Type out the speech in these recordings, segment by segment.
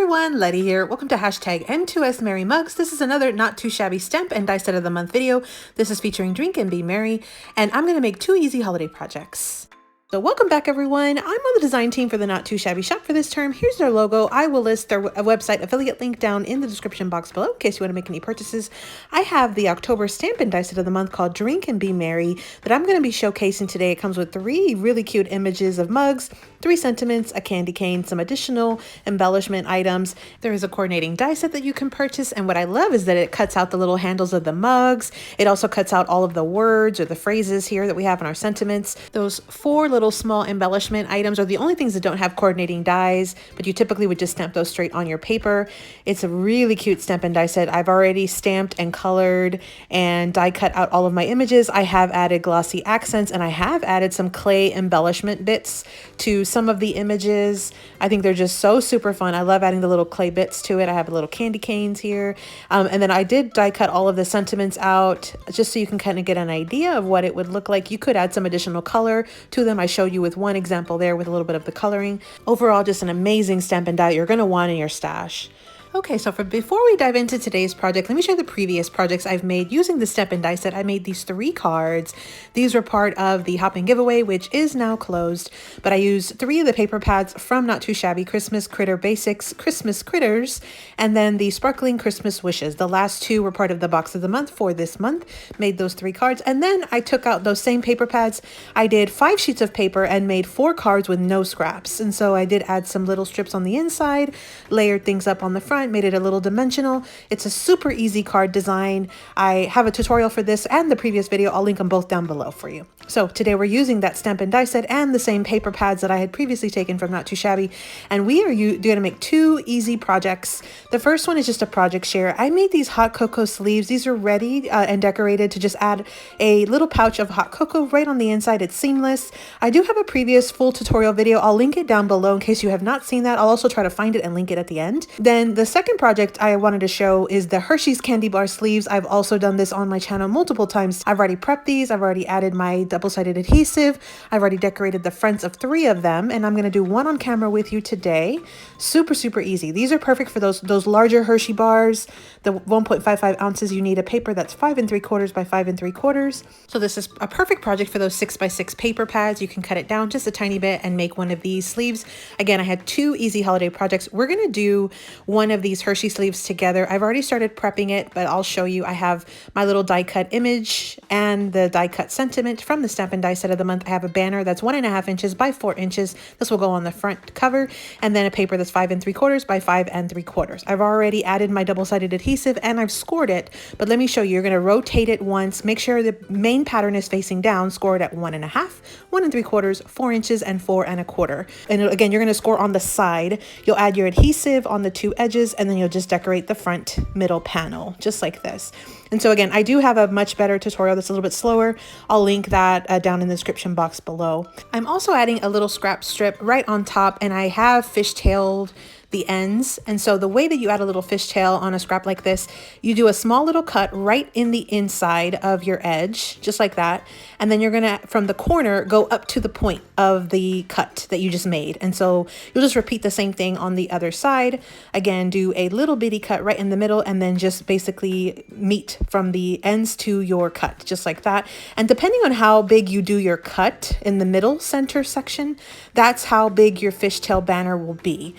everyone, Letty here. Welcome to hashtag N2S Merry Mugs. This is another not too shabby stamp and die set of the month video. This is featuring Drink and Be Merry, and I'm going to make 2 easy holiday projects. So welcome back everyone. I'm on the design team for the Not Too Shabby Shop for this term. Here's their logo. I will list their website affiliate link down in the description box below in case you want to make any purchases. I have the October stamp and die set of the month called Drink and Be Merry that I'm going to be showcasing today. It comes with 3 really cute images of mugs, 3 sentiments, a candy cane, some additional embellishment items. There is a coordinating die set that you can purchase, and what I love is that it cuts out the little handles of the mugs. It also cuts out all of the words or the phrases here that we have in our sentiments. Those 4 little small embellishment items are the only things that don't have coordinating dies, but you typically would just stamp those straight on your paper. It's a really cute stamp and die set. I've already stamped and colored and die cut out all of my images. I have added glossy accents and I have added some clay embellishment bits to some of the images. I think they're just so super fun. I love adding the little clay bits to it. I have little candy canes here. And then I did die cut all of the sentiments out just so you can kind of get an idea of what it would look like. You could add some additional color to them. I showed you with one example there with a little bit of the coloring. Overall, just an amazing stamp and die you're going to want in your stash. Okay, so before we dive into today's project, let me show you the previous projects I've made using the stamp and die set. I made these 3 cards. These were part of the Hop-In giveaway, which is now closed, but I used 3 of the paper pads from Not Too Shabby Christmas Critter Basics Christmas Critters, and then the Sparkling Christmas Wishes. The last 2 were part of the box of the month for this month. Made those 3 cards, and then I took out those same paper pads. I did 5 sheets of paper and made 4 cards with no scraps, and so I did add some little strips on the inside, layered things up on the front, made it a little dimensional. It's a super easy card design. I have a tutorial for this and the previous video. I'll link them both down below for you. So today we're using that stamp and die set and the same paper pads that I had previously taken from Not Too Shabby, and we are going to make 2 easy projects. The first one is just a project share. I made these hot cocoa sleeves. These are ready and decorated to just add a little pouch of hot cocoa right on the inside. It's seamless. I do have a previous full tutorial video. I'll link it down below in case you have not seen that. I'll also try to find it and link it at the end. Then the second project I wanted to show is the Hershey's candy bar sleeves. I've also done this on my channel multiple times. I've already prepped these. I've already added my double-sided adhesive. I've already decorated the fronts of 3 of them, and I'm going to do one on camera with you today. Super, super easy. These are perfect for those larger Hershey bars, the 1.55 ounces. You need a paper that's 5 3/4 by 5 3/4. So this is a perfect project for those 6 by 6 paper pads. You can cut it down just a tiny bit and make one of these sleeves. Again, I had 2 easy holiday projects. We're going to do one of these Hershey sleeves together. I've already started prepping it, but I'll show you. I have my little die cut image and the die cut sentiment from the stamp and die set of the month. I have a banner that's 1.5 inches by 4 inches. This will go on the front cover, and then a paper that's 5 3/4 by 5 3/4. I've already added my double-sided adhesive and I've scored it, but let me show you. You're going to rotate it once, make sure the main pattern is facing down, score it at 1.5, 1 3/4, 4 inches, and 4 1/4. And again, you're going to score on the side. You'll add your adhesive on the 2 edges, and then you'll just decorate the front middle panel just like this. And so again, I do have a much better tutorial that's a little bit slower. I'll link that down in the description box below. I'm also adding a little scrap strip right on top, and I have fishtailed the ends. And so the way that you add a little fishtail on a scrap like this, you do a small little cut right in the inside of your edge, just like that. And then you're gonna, from the corner, go up to the point of the cut that you just made. And so you'll just repeat the same thing on the other side. Again, do a little bitty cut right in the middle, and then just basically meet from the ends to your cut, just like that. And depending on how big you do your cut in the middle center section, that's how big your fishtail banner will be.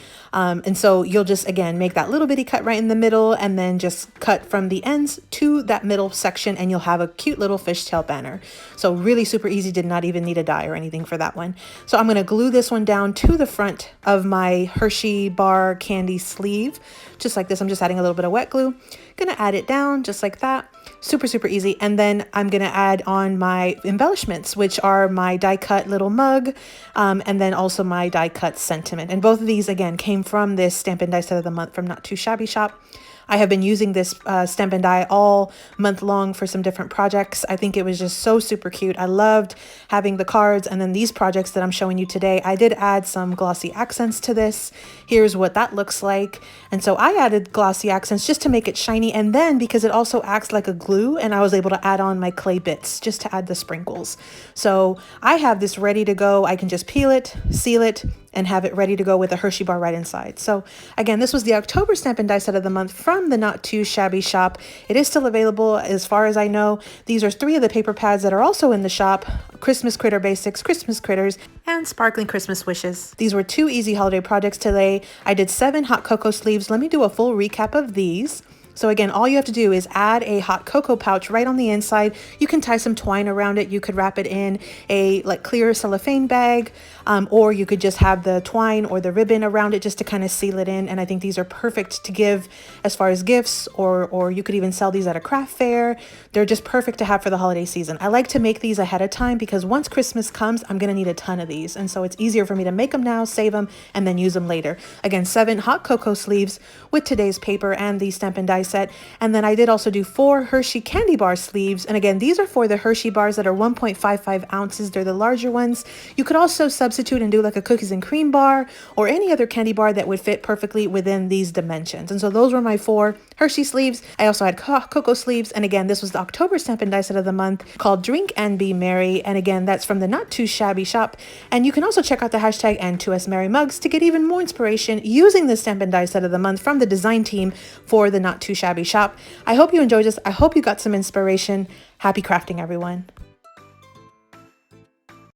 And so you'll just, again, make that little bitty cut right in the middle, and then just cut from the ends to that middle section, and you'll have a cute little fishtail banner. So really super easy. Did not even need a die or anything for that one. So I'm going to glue this one down to the front of my Hershey bar candy sleeve, just like this. I'm just adding a little bit of wet glue. Gonna add it down just like that. Super, super easy. And then I'm gonna add on my embellishments, which are my die cut little mug, and then also my die cut sentiment. And both of these, again, came from this stamp and die set of the month from Not Too Shabby Shop. I have been using this stamp and die all month long for some different projects. I think it was just so super cute. I loved having the cards, and then these projects that I'm showing you today, I did add some glossy accents to this. Here's what that looks like. And so I added glossy accents just to make it shiny, and then because it also acts like a glue, and I was able to add on my clay bits just to add the sprinkles. So I have this ready to go. I can just peel it, seal it, and have it ready to go with a Hershey bar right inside. So again, this was the October Stamp and Die Set of the Month from the Not Too Shabby shop. It is still available as far as I know. These are 3 of the paper pads that are also in the shop: Christmas Critter Basics, Christmas Critters, and Sparkling Christmas Wishes. These were 2 easy holiday projects today. I did 7 hot cocoa sleeves. Let me do a full recap of these. So again, all you have to do is add a hot cocoa pouch right on the inside. You can tie some twine around it. You could wrap it in a clear cellophane bag, or you could just have the twine or the ribbon around it just to kind of seal it in. And I think these are perfect to give as far as gifts, or you could even sell these at a craft fair. They're just perfect to have for the holiday season. I like to make these ahead of time because once Christmas comes, I'm going to need a ton of these. And so it's easier for me to make them now, save them, and then use them later. Again, 7 hot cocoa sleeves with today's paper and the Stamp and Die set. And then I did also do 4 Hershey candy bar sleeves. And again, these are for the Hershey bars that are 1.55 ounces. They're the larger ones. You could also substitute and do like a cookies and cream bar or any other candy bar that would fit perfectly within these dimensions. And so those were my 4 Hershey sleeves. I also had cocoa sleeves. And again, this was the October Stamp and Die Set of the Month called Drink and Be Merry. And again, that's from the Not Too Shabby shop. And you can also check out the hashtag N2S Merry Mugs to get even more inspiration using the Stamp and Die Set of the Month from the design team for the Not Too Shabby shop. I hope you enjoyed this. I hope you got some inspiration. Happy crafting, everyone.